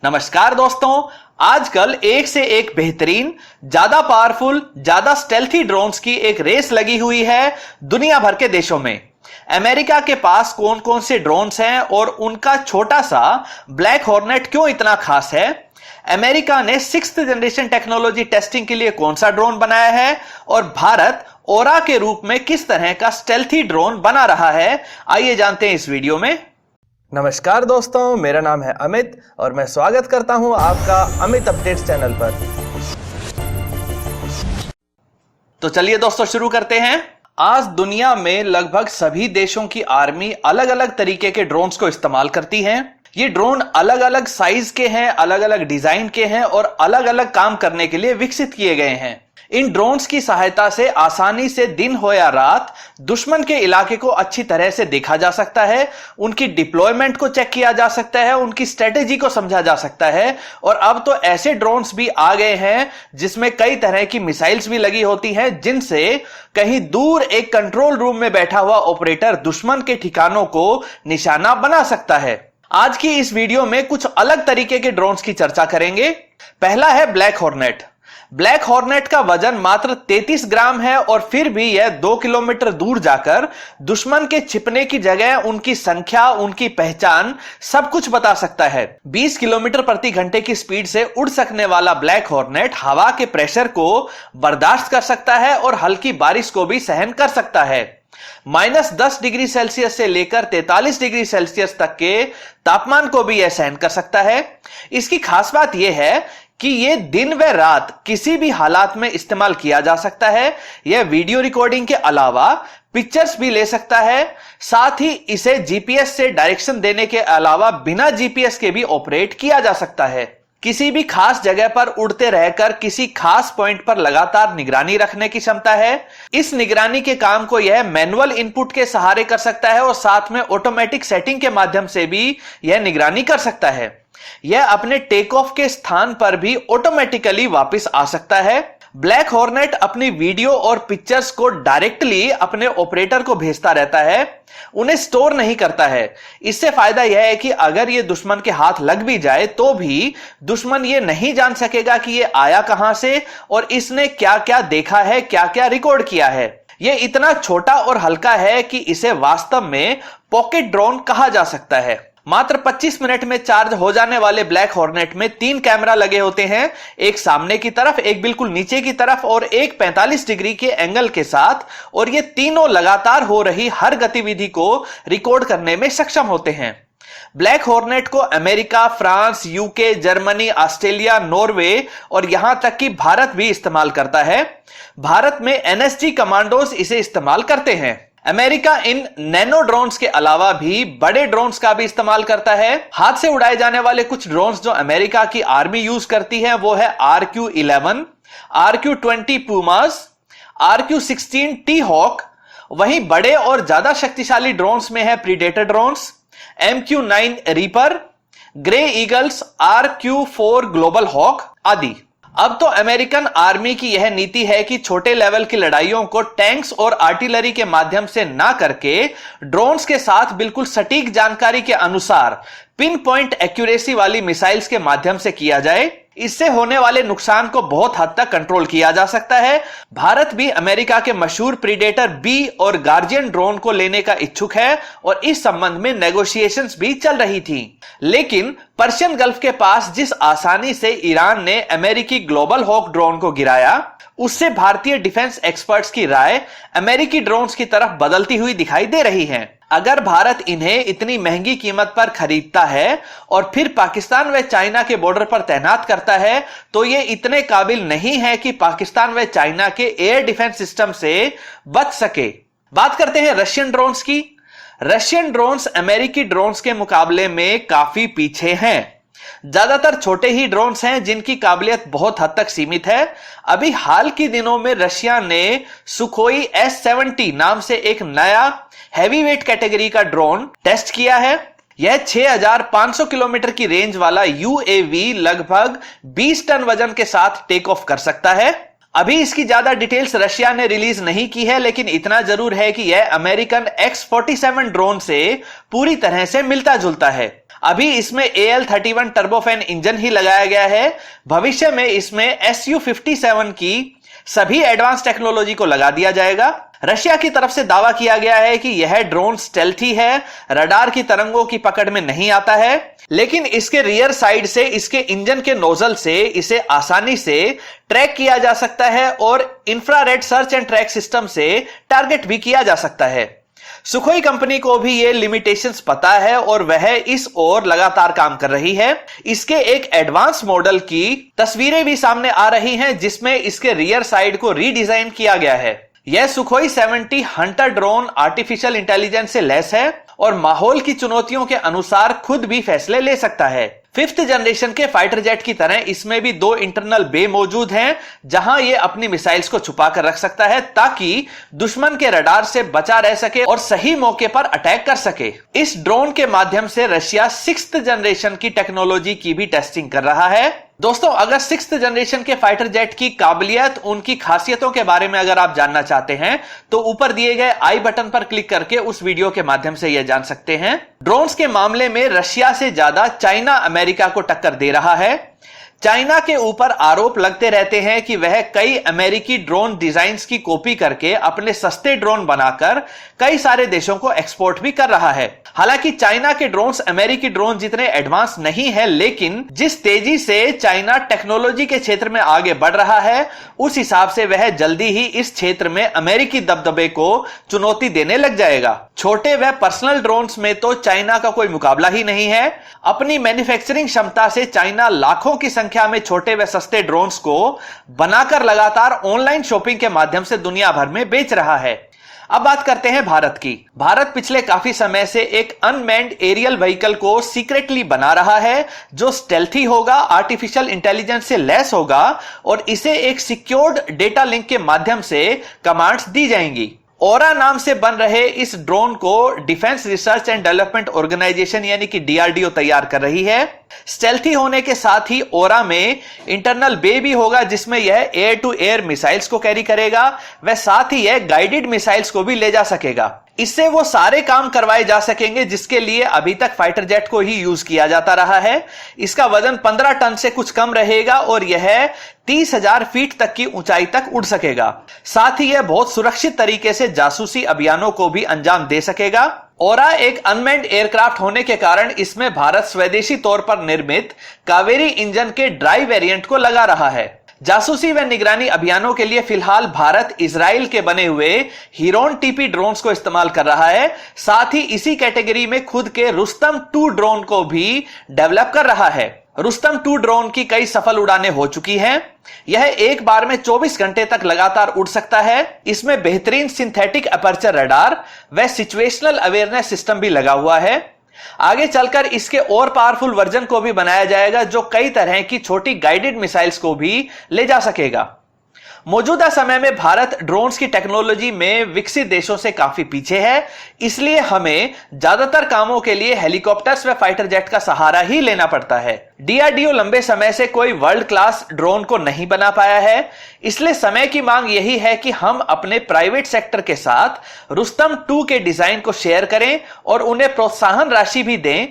नमस्कार दोस्तों, आजकल एक से एक बेहतरीन, ज्यादा पावरफुल, ज्यादा स्टेल्थी ड्रोन्स की एक रेस लगी हुई है दुनिया भर के देशों में। अमेरिका के पास कौन कौन से ड्रोन्स हैं और उनका छोटा सा ब्लैक हॉर्नेट क्यों इतना खास है, अमेरिका ने 6th जनरेशन टेक्नोलॉजी टेस्टिंग के लिए कौन सा ड्रोन बनाया है और भारत ओरा के रूप में किस तरह का स्टेल्थी ड्रोन बना रहा है, आइए जानते हैं इस वीडियो में। नमस्कार दोस्तों, मेरा नाम है अमित और मैं स्वागत करता हूं आपका अमित अपडेट्स चैनल पर। तो चलिए दोस्तों शुरू करते हैं। आज दुनिया में लगभग सभी देशों की आर्मी अलग अलग तरीके के ड्रोन्स को इस्तेमाल करती हैं। ये ड्रोन अलग अलग साइज के हैं, अलग अलग डिजाइन के हैं और अलग अलग काम करने के लिए विकसित किए गए हैं। इन ड्रोन्स की सहायता से आसानी से दिन हो या रात दुश्मन के इलाके को अच्छी तरह से देखा जा सकता है, उनकी डिप्लॉयमेंट को चेक किया जा सकता है, उनकी स्ट्रेटेजी को समझा जा सकता है। और अब तो ऐसे ड्रोन्स भी आ गए हैं जिसमें कई तरह की मिसाइल्स भी लगी होती हैं, जिनसे कहीं दूर एक कंट्रोल रूम में बैठा हुआ ऑपरेटर दुश्मन के ठिकानों को निशाना बना सकता है। आज की इस वीडियो में कुछ अलग तरीके के ड्रोन्स की चर्चा करेंगे। पहला है ब्लैक हॉर्नेट। ब्लैक हॉर्नेट का वजन मात्र 33 ग्राम है और फिर भी यह 2 किलोमीटर दूर जाकर दुश्मन के छिपने की जगह, उनकी संख्या, उनकी पहचान सब कुछ बता सकता है। 20 किलोमीटर प्रति घंटे की स्पीड से उड़ सकने वाला ब्लैक हॉर्नेट हवा के प्रेशर को बर्दाश्त कर सकता है और हल्की बारिश को भी सहन कर सकता है। -10 डिग्री सेल्सियस से लेकर 43 डिग्री सेल्सियस तक के तापमान को भी यह सहन कर सकता है। इसकी खास बात यह है कि यह दिन व रात किसी भी हालात में इस्तेमाल किया जा सकता है। यह वीडियो रिकॉर्डिंग के अलावा पिक्चर्स भी ले सकता है। साथ ही इसे जीपीएस से डायरेक्शन देने के अलावा बिना जीपीएस के भी ऑपरेट किया जा सकता है। किसी भी खास जगह पर उड़ते रहकर किसी खास पॉइंट पर लगातार निगरानी रखने की क्षमता है। इस निगरानी के काम को यह मैनुअल इनपुट के सहारे कर सकता है और साथ में ऑटोमेटिक सेटिंग के माध्यम से भी यह निगरानी कर सकता है। यह अपने टेक ऑफ के स्थान पर भी ऑटोमेटिकली वापस आ सकता है। ब्लैक हॉर्नेट अपनी वीडियो और पिक्चर्स को डायरेक्टली अपने ऑपरेटर को भेजता रहता है, उन्हें स्टोर नहीं करता है। इससे फायदा यह है कि अगर यह दुश्मन के हाथ लग भी जाए तो भी दुश्मन यह नहीं जान सकेगा कि यह आया कहां से और इसने क्या क्या देखा है, क्या क्या रिकॉर्ड किया है। यह इतना छोटा और हल्का है कि इसे वास्तव में पॉकेट ड्रोन कहा जा सकता है। मात्र 25 मिनट में चार्ज हो जाने वाले ब्लैक हॉर्नेट में 3 कैमरा लगे होते हैं, एक सामने की तरफ, एक बिल्कुल नीचे की तरफ और एक 45 डिग्री के एंगल के साथ, और ये तीनों लगातार हो रही हर गतिविधि को रिकॉर्ड करने में सक्षम होते हैं। ब्लैक हॉर्नेट को America, France, UK, Germany, Australia, Norway और यहां तक कि भारत भी इस्तेमाल करता है। भारत में एनएसजी कमांडोज इसे इस्तेमाल करते हैं। अमेरिका इन नैनो ड्रोन्स के अलावा भी बड़े ड्रोन्स का भी इस्तेमाल करता है। हाथ से उड़ाए जाने वाले कुछ ड्रोन्स जो अमेरिका की आर्मी यूज करती है वो है RQ-11, RQ-20 पूमास, RQ-16 T hoc. वहीं बड़े और ज्यादा शक्तिशाली ड्रोन्स में है Predator drones, MQ-9 Reaper, Grey Eagles, RQ-4 Global Hawk आदि। अब तो अमेरिकन आर्मी की यह नीति है कि छोटे लेवल की लड़ाइयों को टैंक्स और आर्टिलरी के माध्यम से ना करके ड्रोन्स के साथ बिल्कुल सटीक जानकारी के अनुसार पिन पॉइंट एक्यूरेसी वाली मिसाइल्स के माध्यम से किया जाए। इससे होने वाले नुकसान को बहुत हद तक कंट्रोल किया जा सकता है। भारत भी अमेरिका के मशहूर प्रीडेटर बी और गार्जियन ड्रोन को लेने का इच्छुक है और इस संबंध में नेगोशिएशंस भी चल रही थी। लेकिन पर्शियन गल्फ के पास जिस आसानी से ईरान ने अमेरिकी ग्लोबल हॉक ड्रोन को गिराया, उससे भारतीय डिफेंस एक्सपर्ट्स की राय अमेरिकी ड्रोन्स की तरफ बदलती हुई दिखाई दे रही है। अगर भारत इन्हें इतनी महंगी कीमत पर खरीदता है और फिर पाकिस्तान व चाइना के बॉर्डर पर तैनात करता है तो ये इतने काबिल नहीं है कि पाकिस्तान व चाइना के एयर डिफेंस सिस्टम से बच सके। बात करते हैं रशियन ड्रोन्स की। रशियन ड्रोन्स अमेरिकी ड्रोन्स के मुकाबले में काफी पीछे हैं। ज्यादातर छोटे ही ड्रोन्स हैं जिनकी काबिलियत बहुत हद तक सीमित है। अभी हाल के दिनों में रशिया ने सुखोई S-70 नाम से एक नया हैवी वेट कैटेगरी का ड्रोन टेस्ट किया है। यह 6500 किलोमीटर की रेंज वाला यूएवी लगभग 20 टन वजन के साथ टेक ऑफ कर सकता है। अभी इसकी ज्यादा डिटेल्स रशिया ने रिलीज नहीं की है, लेकिन इतना जरूर है कि यह अमेरिकन X-47 ड्रोन से पूरी तरह से मिलता जुलता है। अभी इसमें AL31 टर्बोफैन इंजन ही लगाया गया है। भविष्य में इसमें Su-57 की सभी एडवांस टेक्नोलॉजी को लगा दिया जाएगा। रशिया की तरफ से दावा किया गया है कि यह ड्रोन स्टेल्थी है, रडार की तरंगों की पकड़ में नहीं आता है, लेकिन इसके रियर साइड से इसके इंजन के नोजल से इसे आसानी से ट्रैक किया जा सकता है और infrared search and track system से टारगेट भी किया जा सकता है। सुखोई कंपनी को भी ये लिमिटेशंस पता है और वह इस ओर लगातार काम कर रही है। इसके एक एडवांस मॉडल की तस्वीरें भी सामने आ रही हैं जिसमें इसके रियर साइड को रीडिजाइन किया गया है। यह Sukhoi 70 Hunter drone artificial intelligence से लैस है और माहौल की चुनौतियों के अनुसार खुद भी फैसले ले सकता है। 5th जनरेशन के फाइटर जेट की तरह इसमें भी 2 इंटरनल बे मौजूद हैं जहां यह अपनी मिसाइल्स को छुपा कर रख सकता है ताकि दुश्मन के रडार से बचा रह सके और सही मौके पर अटैक कर सके। इस ड्रोन के माध्यम से रशिया 6th जनरेशन की टेक्नोलॉजी की भी टेस्टिंग कर रहा है। दोस्तों, अगर 6th जनरेशन के फाइटर जेट की काबिलियत, उनकी खासियतों के बारे में अगर आप जानना चाहते हैं तो ऊपर दिए गए आई बटन पर क्लिक करके उस वीडियो के माध्यम से यह जान सकते हैं। ड्रोन्स के मामले में रशिया से ज्यादा चाइना अमेरिका को टक्कर दे रहा है। चाइना के ऊपर आरोप लगते रहते हैं कि वह कई अमेरिकी ड्रोन डिजाइन्स की कॉपी करके अपने सस्ते ड्रोन बनाकर कई सारे देशों को एक्सपोर्ट भी कर रहा है। हालांकि चाइना के ड्रोन्स अमेरिकी ड्रोन जितने एडवांस नहीं है, लेकिन जिस तेजी से चाइना टेक्नोलॉजी के क्षेत्र में आगे बढ़ रहा है उस हिसाब से वह जल्दी ही इस क्षेत्र में अमेरिकी दबदबे को चुनौती देने लग जाएगा। छोटे व पर्सनल ड्रोन्स में तो चाइना का कोई मुकाबला ही नहीं है। अपनी मैन्युफैक्चरिंग क्षमता से चाइना लाखों की संख्या में छोटे व सस्ते ड्रोन्स को बनाकर लगातार ऑनलाइन शॉपिंग के माध्यम से दुनिया भर में बेच रहा है। अब बात करते हैं भारत की। भारत पिछले काफी समय से एक अनमैन्ड एरियल व्हीकल को सीक्रेटली बना रहा है जो स्टेल्थी होगा, आर्टिफिशियल इंटेलिजेंस से लैस होगा और इसे एक सिक्योर्ड डेटा लिंक के माध्यम से कमांड्स दी जाएंगी। ओरा नाम से बन रहे इस ड्रोन को Defence Research and Development Organisation यानी कि DRDO तैयार कर रही है। स्टेल्थी होने के साथ ही ओरा में इंटरनल बे भी होगा जिसमें यह एयर टू एयर मिसाइल्स को कैरी करेगा व साथ ही यह गाइडेड मिसाइल्स को भी ले जा सकेगा। इससे वो सारे काम करवाए जा सकेंगे जिसके लिए अभी तक फाइटर जेट को ही यूज किया जाता रहा है। इसका वजन 15 टन से कुछ कम रहेगा और यह 30,000 फीट तक की ऊंचाई तक उड़ सकेगा। साथ ही यह बहुत सुरक्षित तरीके से जासूसी अभियानों को भी अंजाम दे सकेगा। ओरा एक अनमैन्ड एयरक्राफ्ट होने के कारण इसमें भारत स्वदेशी तौर पर निर्मित कावेरी इंजन के ड्राई वेरिएंट को लगा रहा है। जासूसी व निगरानी अभियानों के लिए फिलहाल भारत इजराइल के बने हुए हीरोन TP ड्रोन्स को इस्तेमाल कर रहा है। साथ ही इसी कैटेगरी में खुद के रुस्तम 2 ड्रोन को भी डेवलप कर रहा है। रुस्तम 2 ड्रोन की कई सफल उड़ानें हो चुकी हैं। यह एक बार में 24 घंटे तक लगातार उड़ सकता है। इसमें बेहतरीन सिंथेटिक अपर्चर रडार व सिचुएशनल अवेयरनेस सिस्टम भी लगा हुआ है। आगे चलकर इसके और पावरफुल वर्जन को भी बनाया जाएगा जो कई तरह की छोटी गाइडेड मिसाइल्स को भी ले जा सकेगा। मौजूदा समय में भारत ड्रोन्स की टेक्नोलॉजी में विकसित देशों से काफी पीछे है, इसलिए हमें ज्यादातर कामों के लिए हेलीकॉप्टर्स व फाइटर जेट का सहारा ही लेना पड़ता है। DRDO लंबे समय से कोई वर्ल्ड क्लास ड्रोन को नहीं बना पाया है, इसलिए समय की मांग यही है कि हम अपने प्राइवेट सेक्टर के साथ रुस्तम 2 के डिजाइन को शेयर करें और उन्हें प्रोत्साहन राशि भी दें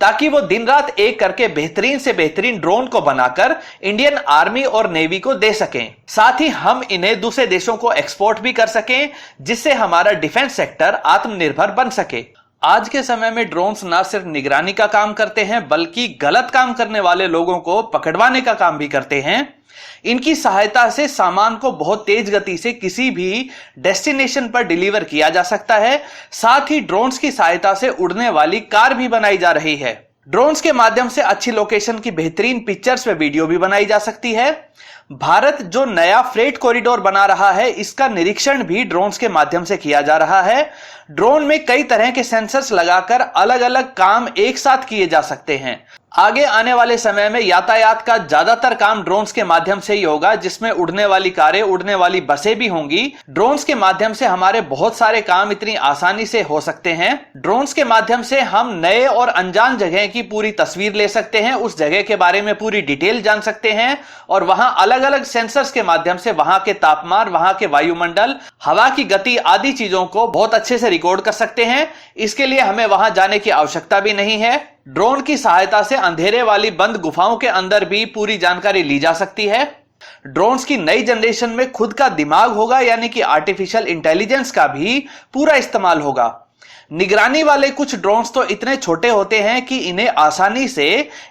ताकि वो दिन रात एक करके बेहतरीन से बेहतरीन ड्रोन को बनाकर इंडियन आर्मी और नेवी को दे सकें। साथ ही हम इन्हें दूसरे देशों को एक्सपोर्ट भी कर सकें जिससे हमारा डिफेंस सेक्टर आत्मनिर्भर बन सके। आज के समय में ड्रोन्स ना सिर्फ निगरानी का काम करते हैं बल्कि गलत काम करने वाले लोगों को पकड़वाने का काम भी करते हैं। इनकी सहायता से सामान को बहुत तेज गति से किसी भी डेस्टिनेशन पर डिलीवर किया जा सकता है। साथ ही ड्रोन्स की सहायता से उड़ने वाली कार भी बनाई जा रही है। ड्रोन्स के माध्यम से अच्छी लोकेशन की बेहतरीन पिक्चर्स व वीडियो भी बनाई जा सकती है। भारत जो नया फ्रेट कॉरिडोर बना रहा है इसका निरीक्षण भी ड्रोन्स के माध्यम से किया जा रहा है। ड्रोन में कई तरह के सेंसर्स लगाकर अलग अलग काम एक साथ किए जा सकते हैं। आगे आने वाले समय में यातायात का ज्यादातर काम ड्रोन्स के माध्यम से ही होगा जिसमें उड़ने वाली कारें, उड़ने वाली बसें भी होंगी। ड्रोन्स के माध्यम से हमारे बहुत सारे काम इतनी आसानी से हो सकते हैं। ड्रोन्स के माध्यम से हम नए और अनजान जगह की पूरी तस्वीर ले सकते हैं, उस जगह के बारे में पूरी डिटेल जान सकते हैं और वहां जहां अलग अलग सेंसर्स के माध्यम से वहां के तापमान, वहां के वायुमंडल, हवा की गति आदि चीजों को बहुत अच्छे से रिकॉर्ड कर सकते हैं। इसके लिए हमें वहां जाने की आवश्यकता भी नहीं है। ड्रोन की सहायता से अंधेरे वाली बंद गुफाओं के अंदर भी पूरी जानकारी ली जा सकती है। ड्रोन्स की नई जनरेशन में खुद का दिमाग होगा, यानी कि आर्टिफिशियल इंटेलिजेंस का भी पूरा इस्तेमाल होगा। निगरानी वाले कुछ ड्रोन्स तो इतने छोटे होते हैं कि इन्हें आसानी से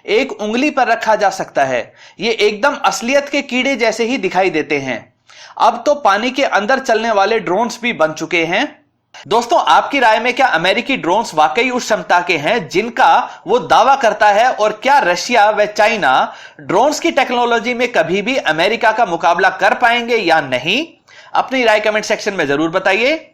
एक उंगली पर रखा जा सकता है। ये एकदम असलियत के कीड़े जैसे ही दिखाई देते हैं। अब तो पानी के अंदर चलने वाले ड्रोन्स भी बन चुके हैं। दोस्तों, आपकी राय में क्या अमेरिकी ड्रोन्स वाकई उस क्षमता के हैं जिनका वो दावा करता है, और क्या रशिया व चाइना ड्रोन्स की टेक्नोलॉजी में कभी भी अमेरिका का मुकाबला कर पाएंगे या नहीं? अपनी राय कमेंट सेक्शन में जरूर बताइए।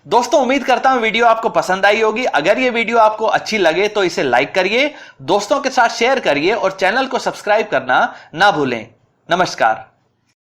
दोस्तों, उम्मीद करता हूं वीडियो आपको पसंद आई होगी। अगर ये वीडियो आपको अच्छी लगे तो इसे लाइक करिए, दोस्तों के साथ शेयर करिए और चैनल को सब्सक्राइब करना ना भूलें। नमस्कार।